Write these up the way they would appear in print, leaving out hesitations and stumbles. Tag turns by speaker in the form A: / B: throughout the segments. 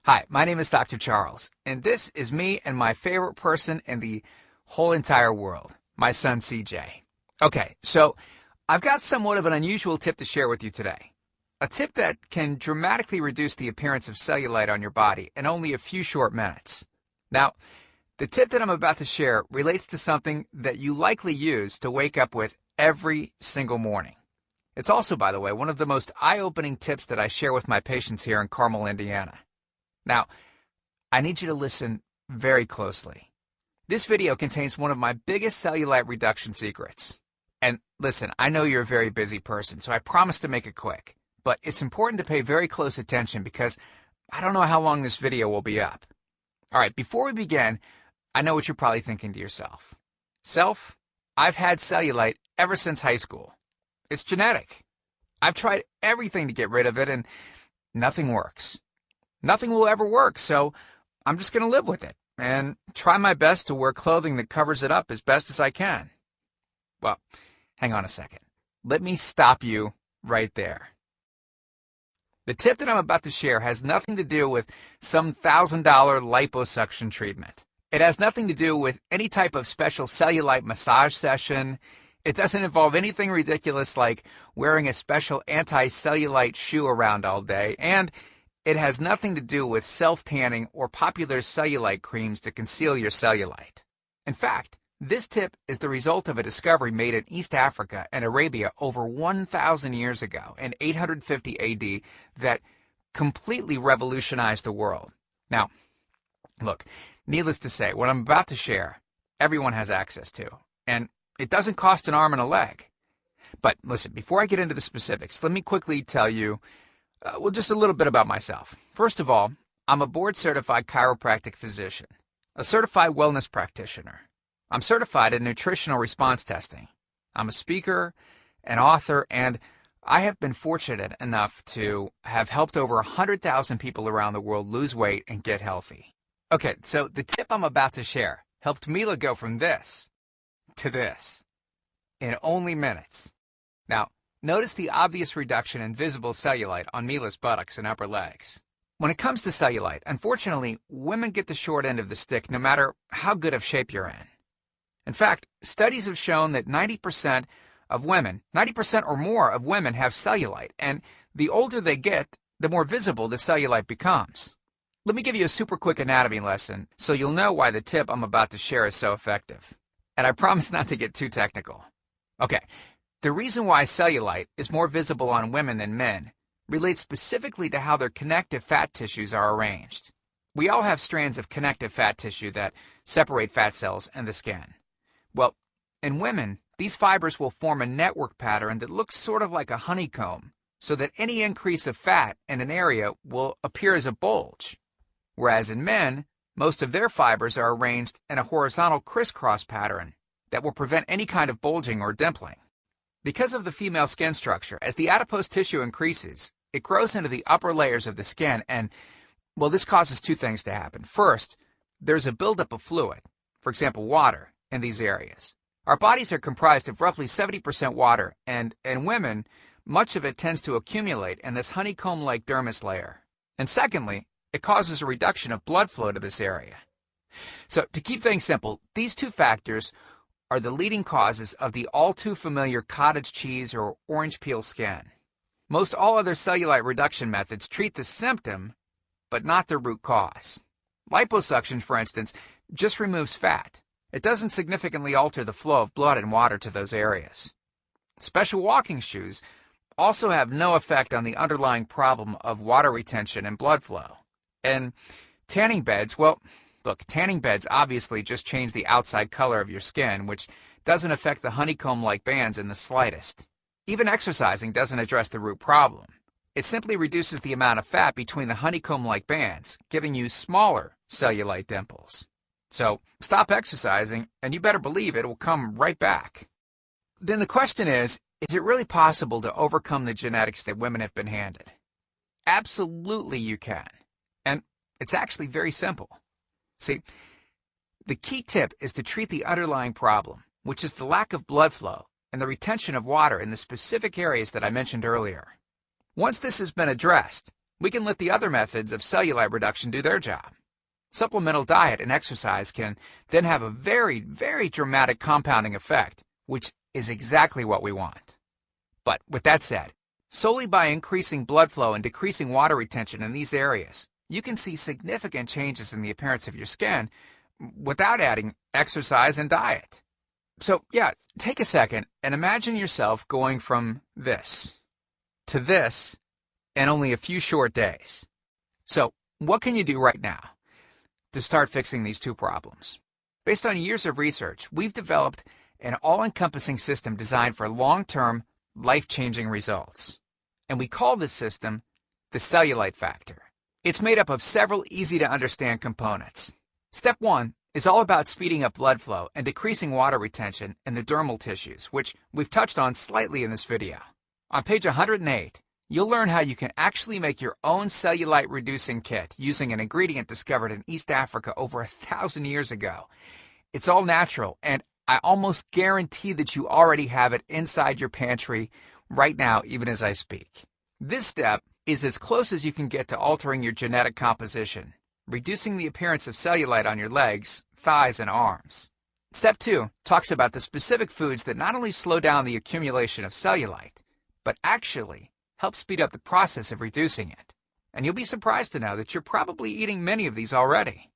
A: Hi, my name is Dr. Charles, and this is me and my favorite person in the whole entire world, my son CJ. Okay, so I've got somewhat of an unusual tip to share with you today. A tip that can dramatically reduce the appearance of cellulite on your body in only a few short minutes. Now, the tip that I'm about to share relates to something that you likely use to wake up with every single morning. It's also, by the way, one of the most eye-opening tips that I share with my patients here in Carmel, Indiana. Now, I need you to listen very closely. This video contains one of my biggest cellulite reduction secrets. And listen, I know you're a very busy person, so I promise to make it quick. But it's important to pay very close attention because I don't know how long this video will be up. All right, before we begin, I know what you're probably thinking to yourself. Self, I've had cellulite ever since high school. It's genetic. I've tried everything to get rid of it and nothing works. Nothing will ever work, so I'm just going to live with it and try my best to wear clothing that covers it up as best as I can. Well, hang on a second. Let me stop you right there. The tip that I'm about to share has nothing to do with some $1,000 liposuction treatment. It has nothing to do with any type of special cellulite massage session. It doesn't involve anything ridiculous like wearing a special anti-cellulite shoe around all day, and it has nothing to do with self-tanning or popular cellulite creams to conceal your cellulite. In fact, this tip is the result of a discovery made in East Africa and Arabia over 1,000 years ago in 850 AD that completely revolutionized the world. Now, look, needless to say, what I'm about to share, everyone has access to, and it doesn't cost an arm and a leg. But listen, before I get into the specifics, let me quickly tell you just a little bit about myself. First of all, I'm a board-certified chiropractic physician, a certified wellness practitioner. I'm certified in nutritional response testing. I'm a speaker, an author, and I have been fortunate enough to have helped over 100,000 people around the world lose weight and get healthy. Okay, so the tip I'm about to share helped Mila go from this to this in only minutes. Now, notice the obvious reduction in visible cellulite on Mila's buttocks and upper legs. When it comes to cellulite, unfortunately, women get the short end of the stick no matter how good of shape you're in. In fact, studies have shown that 90% of women, 90% or more of women have cellulite, and the older they get, the more visible the cellulite becomes. Let me give you a super quick anatomy lesson so you'll know why the tip I'm about to share is so effective. And I promise not to get too technical. Okay. The reason why cellulite is more visible on women than men relates specifically to how their connective fat tissues are arranged. We all have strands of connective fat tissue that separate fat cells and the skin. Well, in women, these fibers will form a network pattern that looks sort of like a honeycomb, so that any increase of fat in an area will appear as a bulge. Whereas in men, most of their fibers are arranged in a horizontal crisscross pattern that will prevent any kind of bulging or dimpling. Because of the female skin structure, as the adipose tissue increases, it grows into the upper layers of the skin and, well, this causes two things to happen. First, there's a buildup of fluid, for example, water, in these areas. Our bodies are comprised of roughly 70% water, and in women, much of it tends to accumulate in this honeycomb-like dermis layer. And secondly, it causes a reduction of blood flow to this area. So, to keep things simple, these two factors are the leading causes of the all-too-familiar cottage cheese or orange peel skin. Most all other cellulite reduction methods treat the symptom, but not the root cause. Liposuction, for instance, just removes fat. It doesn't significantly alter the flow of blood and water to those areas. Special walking shoes also have no effect on the underlying problem of water retention and blood flow. And tanning beds, well, look, tanning beds obviously just change the outside color of your skin, which doesn't affect the honeycomb-like bands in the slightest. Even exercising doesn't address the root problem. It simply reduces the amount of fat between the honeycomb-like bands, giving you smaller cellulite dimples. So stop exercising, and you better believe it will come right back. Then the question is it really possible to overcome the genetics that women have been handed? Absolutely you can. And it's actually very simple. See, the key tip is to treat the underlying problem, which is the lack of blood flow and the retention of water in the specific areas that I mentioned earlier. Once this has been addressed, we can let the other methods of cellulite reduction do their job. Supplemental diet and exercise can then have a very, very dramatic compounding effect, which is exactly what we want. But with that said, solely by increasing blood flow and decreasing water retention in these areas, you can see significant changes in the appearance of your skin without adding exercise and diet. So yeah, take a second and imagine yourself going from this to this in only a few short days. So what can you do right now to start fixing these two problems? Based on years of research, we've developed an all-encompassing system designed for long-term, life-changing results. And we call this system the Cellulite Factor. It's made up of several easy-to-understand components. Step 1 is all about speeding up blood flow and decreasing water retention in the dermal tissues, which we've touched on slightly in this video. On page 108, you'll learn how you can actually make your own cellulite reducing kit using an ingredient discovered in East Africa over 1,000 years ago. It's all natural, and I almost guarantee that you already have it inside your pantry right now, even as I speak. This step is as close as you can get to altering your genetic composition, reducing the appearance of cellulite on your legs, thighs, and arms. Step 2 talks about the specific foods that not only slow down the accumulation of cellulite, but actually help speed up the process of reducing it. And you'll be surprised to know that you're probably eating many of these already,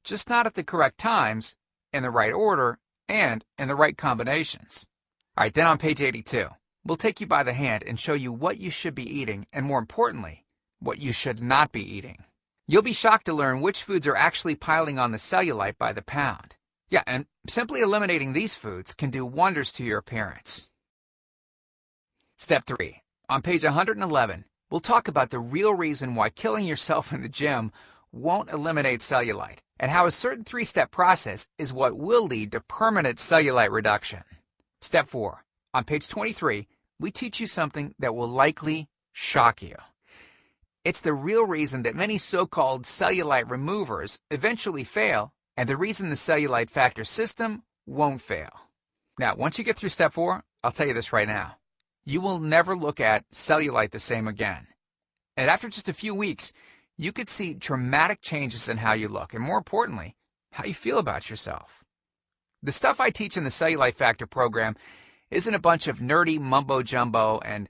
A: just not at the correct times, in the right order, and in the right combinations. All right, then on page 82, we'll take you by the hand and show you what you should be eating, and more importantly, what you should not be eating. You'll be shocked to learn which foods are actually piling on the cellulite by the pound. Yeah, and simply eliminating these foods can do wonders to your appearance. Step 3. On page 111, we'll talk about the real reason why killing yourself in the gym won't eliminate cellulite, and how a certain 3-step process is what will lead to permanent cellulite reduction. Step 4. On page 23, we teach you something that will likely shock you. It's the real reason that many so-called cellulite removers eventually fail, and the reason the Cellulite Factor system won't fail. Now, once you get through step 4, I'll tell you this right now. You will never look at cellulite the same again. And after just a few weeks, you could see dramatic changes in how you look, and more importantly, how you feel about yourself. The stuff I teach in the Cellulite Factor program isn't a bunch of nerdy mumbo-jumbo and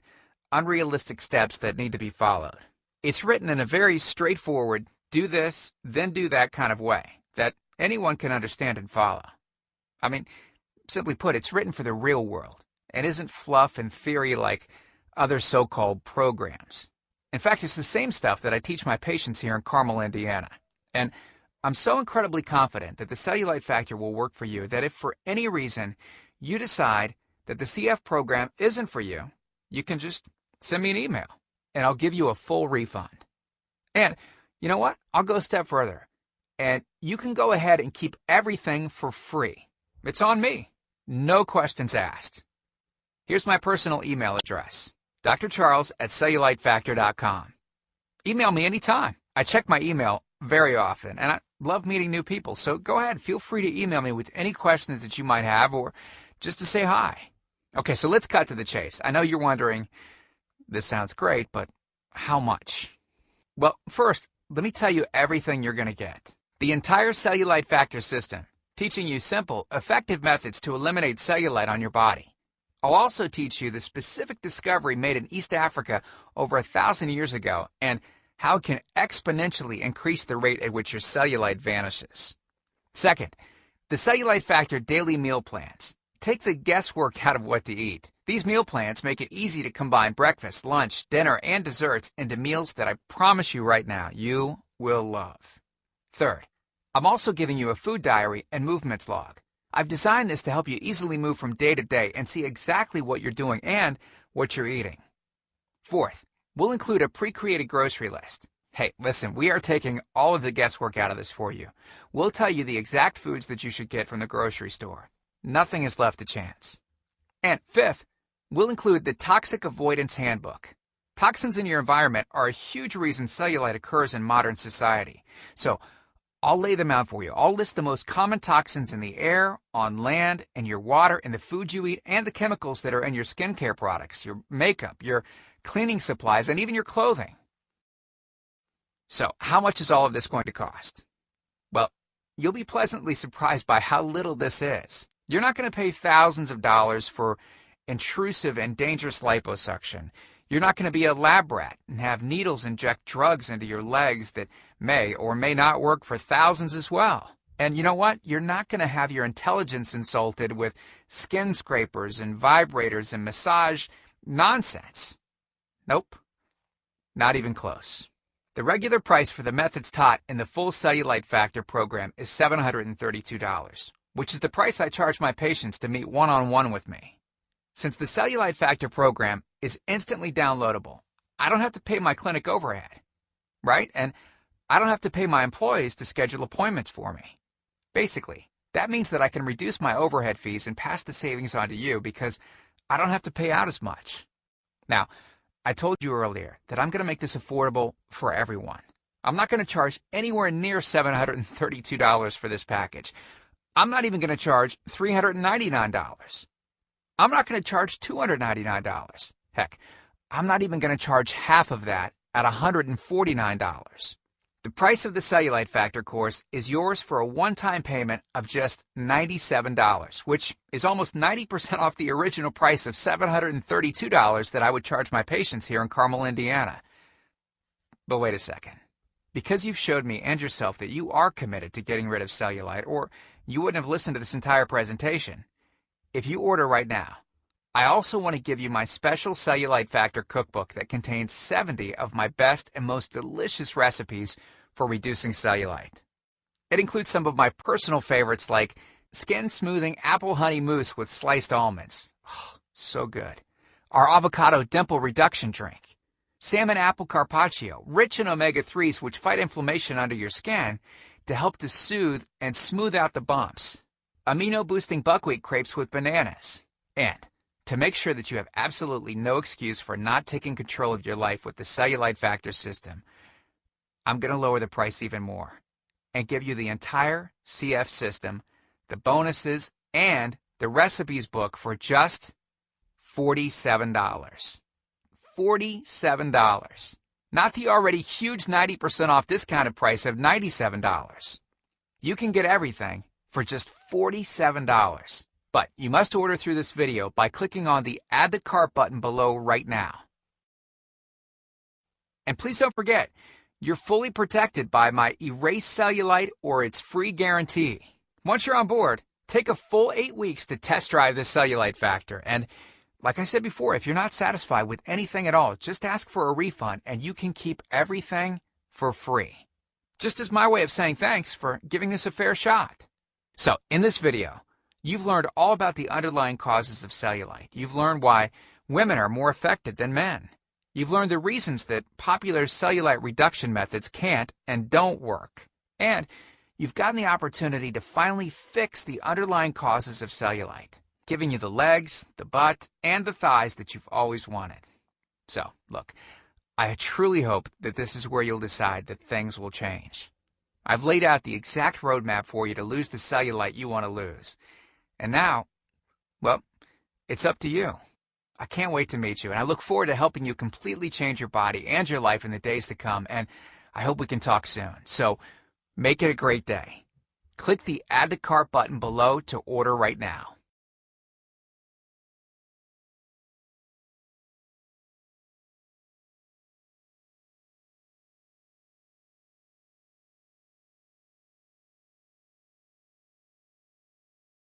A: unrealistic steps that need to be followed. It's written in a very straightforward, do this, then do that kind of way that anyone can understand and follow. I mean, simply put, it's written for the real world and isn't fluff and theory like other so-called programs. In fact, it's the same stuff that I teach my patients here in Carmel, Indiana. And I'm so incredibly confident that the Cellulite Factor will work for you that if for any reason you decide that the CF program isn't for you, you can just send me an email and I'll give you a full refund. And you know what? I'll go a step further. And you can go ahead and keep everything for free. It's on me. No questions asked. Here's my personal email address, drcharles@cellulitefactor.com. Email me anytime. I check my email very often, and I love meeting new people. So go ahead, feel free to email me with any questions that you might have or just to say hi. Okay, so let's cut to the chase. I know you're wondering, this sounds great, but how much? Well, first, let me tell you everything you're going to get. The entire Cellulite Factor system, teaching you simple, effective methods to eliminate cellulite on your body. I'll also teach you the specific discovery made in East Africa over 1,000 years ago and how it can exponentially increase the rate at which your cellulite vanishes. Second, the Cellulite Factor daily meal plans. Take the guesswork out of what to eat. These meal plans make it easy to combine breakfast, lunch, dinner, and desserts into meals that I promise you right now you will love. Third, I'm also giving you a food diary and movements log. I've designed this to help you easily move from day to day and see exactly what you're doing and what you're eating. Fourth, we'll include a pre-created grocery list. Hey, listen, we are taking all of the guesswork out of this for you. We'll tell you the exact foods that you should get from the grocery store. Nothing is left to chance. And fifth, we'll include the Toxic Avoidance Handbook. Toxins in your environment are a huge reason cellulite occurs in modern society. So I'll lay them out for you. I'll list the most common toxins in the air, on land, in your water, in the food you eat, and the chemicals that are in your skincare products, your makeup, your cleaning supplies, and even your clothing. So how much is all of this going to cost? Well, you'll be pleasantly surprised by how little this is. You're not going to pay thousands of dollars for intrusive and dangerous liposuction. You're not going to be a lab rat and have needles inject drugs into your legs that may or may not work for thousands as well. And you know what? You're not going to have your intelligence insulted with skin scrapers and vibrators and massage nonsense. Nope, not even close. The regular price for the methods taught in the full Cellulite Factor program is $732, which is the price I charge my patients to meet one-on-one with me. Since the Cellulite Factor program is instantly downloadable, I don't have to pay my clinic overhead, right? And I don't have to pay my employees to schedule appointments for me. Basically, that means that I can reduce my overhead fees and pass the savings on to you because I don't have to pay out as much. Now, I told you earlier that I'm going to make this affordable for everyone. I'm not going to charge anywhere near $732 for this package. I'm not even going to charge $399. I'm not going to charge $299. Heck, I'm not even going to charge half of that at $149. The price of the Cellulite Factor course is yours for a one-time payment of just $97, which is almost 90% off the original price of $732 that I would charge my patients here in Carmel, Indiana. But wait a second. Because you've showed me and yourself that you are committed to getting rid of cellulite, or you wouldn't have listened to this entire presentation, if you order right now, I also want to give you my special Cellulite Factor cookbook that contains 70 of my best and most delicious recipes for reducing cellulite. It includes some of my personal favorites like skin smoothing apple honey mousse with sliced almonds. Oh, so good. Our avocado dimple reduction drink. Salmon apple carpaccio, rich in omega-3s which fight inflammation under your skin to help to soothe and smooth out the bumps. Amino-boosting buckwheat crepes with bananas. And to make sure that you have absolutely no excuse for not taking control of your life with the Cellulite Factor system, I'm going to lower the price even more and give you the entire CF system, the bonuses, and the recipes book for just $47. $47. Not the already huge 90% off discounted price of $97. You can get everything for just $47. But you must order through this video by clicking on the Add to Cart button below right now. And please don't forget, you're fully protected by my Erase Cellulite or its free guarantee. Once you're on board, take a full 8 weeks to test drive the Cellulite Factor. And like I said before, if you're not satisfied with anything at all, just ask for a refund and you can keep everything for free. Just as my way of saying thanks for giving this a fair shot. So in this video, you've learned all about the underlying causes of cellulite. You've learned why women are more affected than men. You've learned the reasons that popular cellulite reduction methods can't and don't work. And you've gotten the opportunity to finally fix the underlying causes of cellulite, giving you the legs, the butt, and the thighs that you've always wanted. So, look, I truly hope that this is where you'll decide that things will change. I've laid out the exact roadmap for you to lose the cellulite you want to lose. And now, well, it's up to you. I can't wait to meet you, and I look forward to helping you completely change your body and your life in the days to come, and I hope we can talk soon. So, make it a great day. Click the Add to Cart button below to order right now.